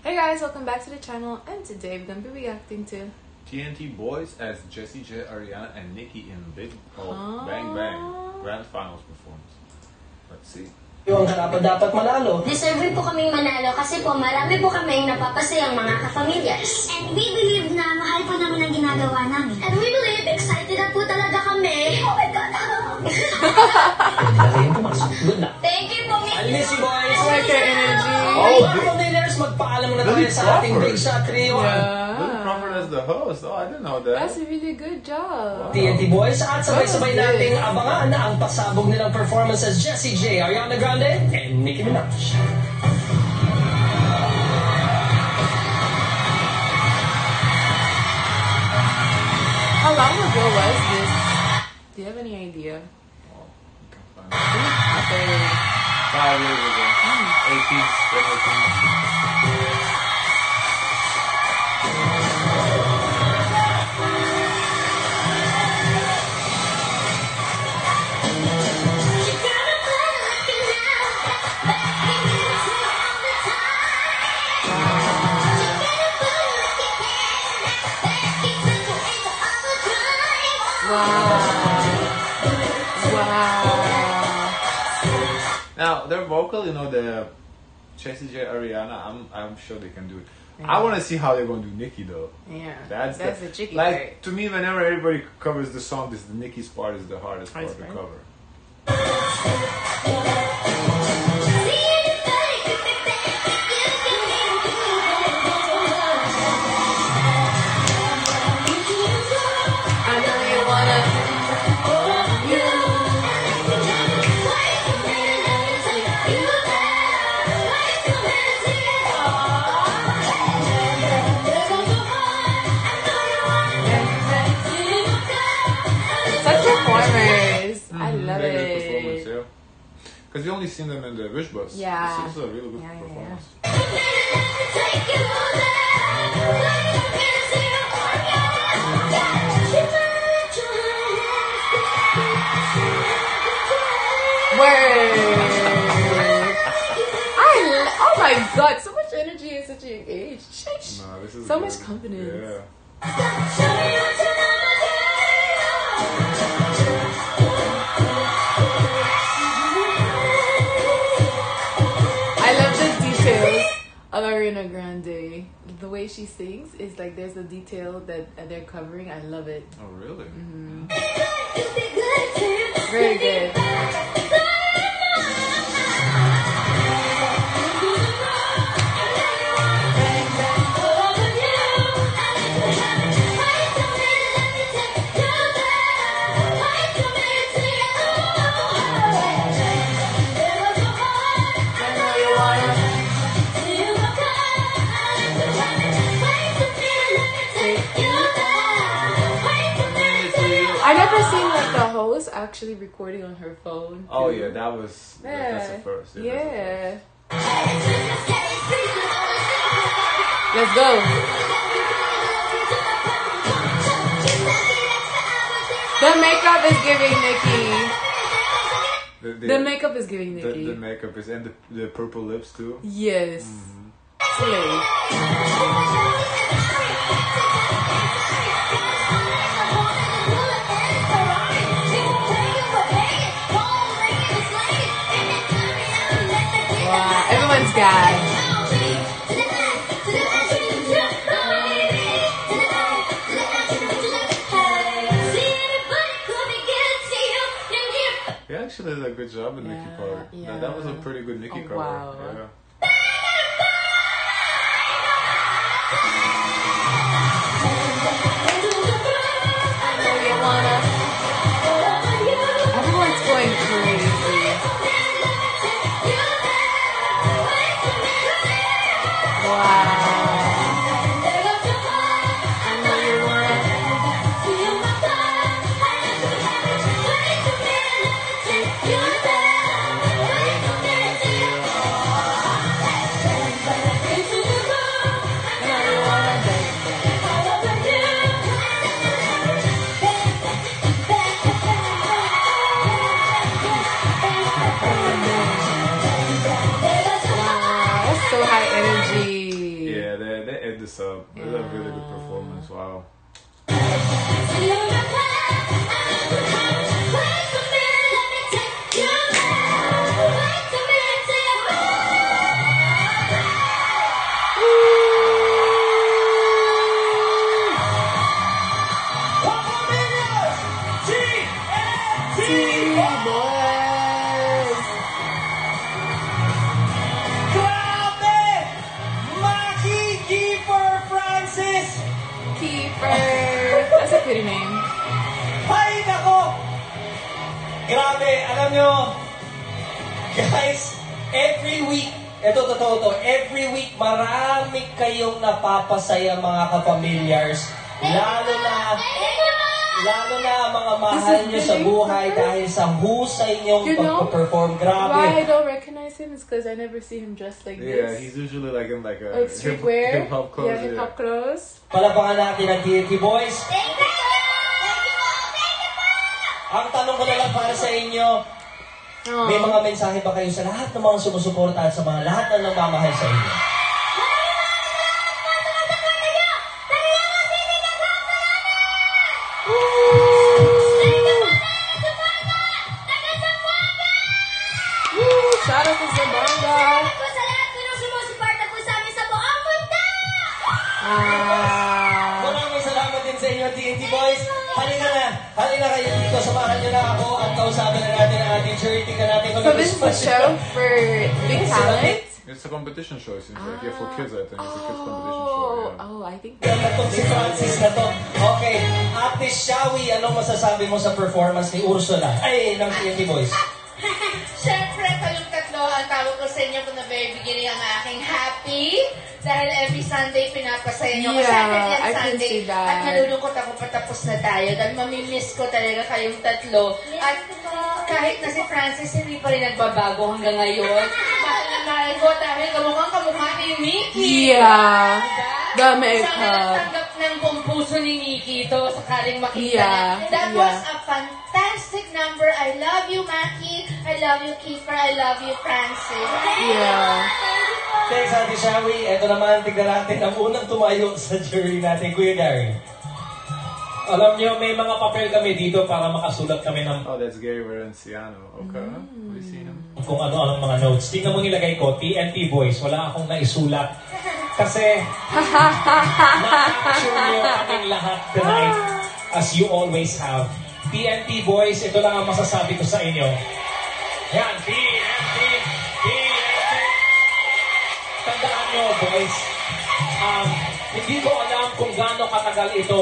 Hey guys, welcome back to the channel, and today we're going to be reacting to TNT Boys as Jessie J, Ariana, and Nicki in Big Bang Bang Grand Finals performance. Let's see. Yung dapat manalo. Deserve po kaming manalo kasi po marami po kaming napapasayang mga kapamilyas. And we believe na mahal po namin ang ginagawa namin. And we believe excited na po talaga kami. Oh my God! Good luck. Thank you po, Miss. I miss you, boys. I like your energy. Oh, mga Nailers, magpaalam na tayo sa ating Big Shot 3-1. Lily Crawford as the host. Oh, I didn't know that. That's a really good job. TNT Boys at sabay-sabay nating abangan ang pasabog nilang performances Jessie J, Ariana Grande, and Nicki Minaj. How long ago was this? Do you have any idea? Oh, I can't find it. After 5 years ago. 18, 17. Now their vocal, the Jessie J, Ariana, I'm sure they can do it. Yeah. I want to see how they're going to do Nicki though. Yeah, that's the tricky part. part. To me, whenever everybody covers the song, the Nicki's part is the hardest part to cover. Because you only seen them in the Wish Bus. Yeah. This is a really good performance. Oh my God, so much energy at such a young age. No, this is so good. much confidence. Yeah. Of Ariana Grande, the way she sings is like there's a detail that they're covering. I love it. Oh really? Mm-hmm. Very good. I never seen the host actually recording on her phone. Too. Oh yeah, that's the first. Yeah. Let's go. The makeup is giving Nicki. The makeup is giving Nicki. The makeup is, and the purple lips too. Yes. Slay. Everyone's got. He actually did a good job in Nicki part. Yeah. That was a pretty good Nicki cover. Wow. Yeah. Everyone's going crazy. so high energy. Yeah. made this up. It was a really good performance. Wow. That's a pretty name. Hay nako! Grabe, alam nyo, guys, every week, ito totoo to, every week marami kayong napapasaya mga kapamilyars. Lalo na mga mahal nyo sa buhay dahil sa husay nyong pagpa-perform. Grabe. Why I don't recognize him is because I never see him dressed like this. Yeah, he's usually like in like a streetwear. hip-hop clothes. Yeah, hip-hop clothes. Palapakan natin ang TNT Boys. Thank you! Ang tanong ko na lang para sa inyo, may mga mensahe ba kayo sa lahat ng mga sumusuporta at sa mga lahat na nagmamahal sa inyo? Shout out to Zamboanga! Po sa lahat po ng sumusuporta po sa amin sa buong mundo! Maraming salamat din sa inyo, TNT Boys. Halina kayo dito. Samahan nyo na ako at kausapin na natin ang ating charity ka natin. So this is a show for big talent? It's a competition show, it seems like. Yeah, for kids, I think. It's a kids competition show. Yeah. Oh, I think. Itong si Francis na to. Okay, Ate Shawi, anong masasabi mo sa performance ni Ursula? Ay, ng TNT Boys. Siyempre, kayong tatlo, ang tawag ko sa inyo from the very beginning ang aking happy. Dahil every Sunday pinapasaya nyo. Yeah, Saturday I and can Sunday. see that. At nalulungkot ako patapos na tayo. Dahil mamimiss ko talaga kayong tatlo. At kahit na si Francis, hindi pa rin nagbabago hanggang ngayon. Mahal na mahal ko dahil kamukha ni Mickey. Yeah. The Sana makeup. natanggap ng buong puso ni Mickey ito sakaling makita. Yeah, That yeah. was a fantastic number. I love you, Maki. I love you, Kiefer. I love you, Francis. Yeah. Thanks, Ate Shawi. Ito naman, tignan natin ang unang tumayo sa jury natin, Kuya Gary. Alam niyo, may mga papel kami dito para makasulat kami ng Oh, that's Gary Valenciano. Okay. We see him. kung ano-anong mga notes. Tingnan mo nilagay ko, TNT Boys. Wala akong naisulat. Kasi, na-capture niyo aming lahat tonight as you always have. TNT Boys, ito lang ang masasabi ko sa inyo. Yan, TNT. Tandaan nyo, boys. Hindi ko alam kung gaano katagal ito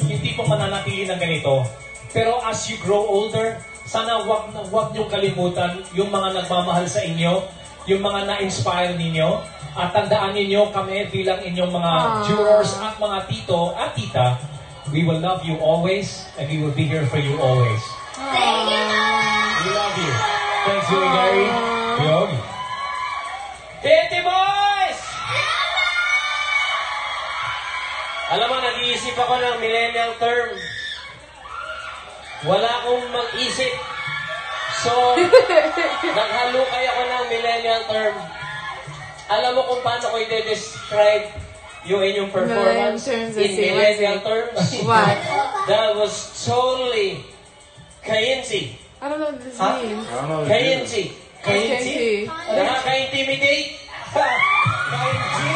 hindi po mananatili ng ganito. Pero as you grow older, sana wag niyong kalimutan yung mga nagmamahal sa inyo, yung mga na-inspire ninyo, at tandaan ninyo kami bilang inyong mga jurors at mga tito at tita, we will love you always and we will be here for you always. Thank you, We love you. Thanks, Julie Gary. We love you. TNT Boys! Alam mo, nag-iisip ako ng millennial term. Wala akong mag-isip. So, naghalukay ako ng millennial term. Alam mo kung paano ko i-describe yung inyong performance in millennial terms? What? That was totally Kayensi. I don't know what this Huh? means. I don't know. Kayensi. Kayensi. Nakaka-intimidate? Kayensi.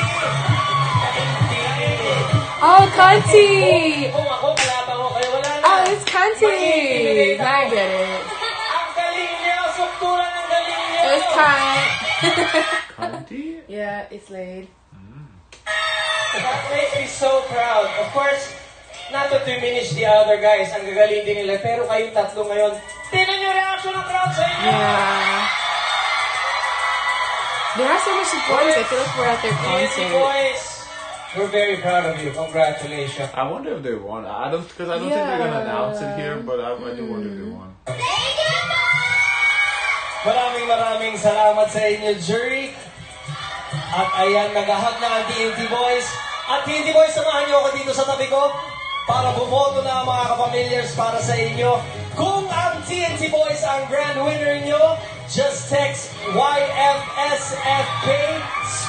Oh, Kanti! Kung ako, kalabang ko kayo, wala na. Oh, it's Kanti! Ma-intimidate Now I ako. get it. Ang galing niya, sukturan ang galing niya. It was Kant. Conti? Yeah, it's laid. That makes me so proud. Of course, not to diminish the other guys, ang gagaling din nila, pero kayong tatlo ngayon, tinan yung reaction ng crowd sa inyo. Yeah. They have so much supporters. I feel like we're at their TNT concert. Boys, we're very proud of you. Congratulations. I wonder if they won. I don't think they're gonna announce it here, but I do wonder if they won. Maraming salamat sa inyo, jury. At ayan, naghahag na ang TNT Boys. At TNT Boys, samahan niyo ako dito sa tabi ko para bumoto na ang mga kapamilyars para sa inyo. Kung ang TNT Boys ang grand winner niyo, just text YFSFK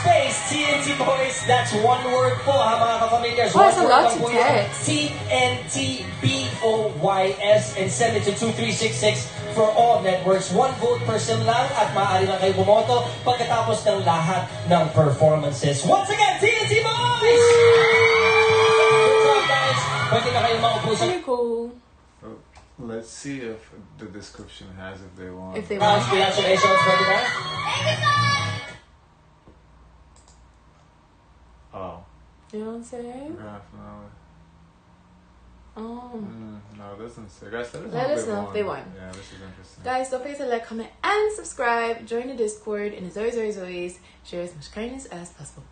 space, TNT Boys. That's one word po, ha, mga kapamilyas. Oh, it's a One lot word lang to po yun. text. TNT BOYS and send it to 2366 for all networks. One vote per sim lang at maaari lang kayo bumoto pagkatapos ng lahat ng performances. Once again, TNT Boys! Good job, guys. Pwede na kayo maupo sa... Very cool. Let's see if the description has if they want. If they want. Congratulations, pwede na? Oh, You know what I'm saying? graph no. Oh. No, it doesn't say. Guys, Let us know if they won. Yeah, this is interesting. Guys, don't forget to like, comment, and subscribe. Join the Discord. And as always, share as much kindness as possible.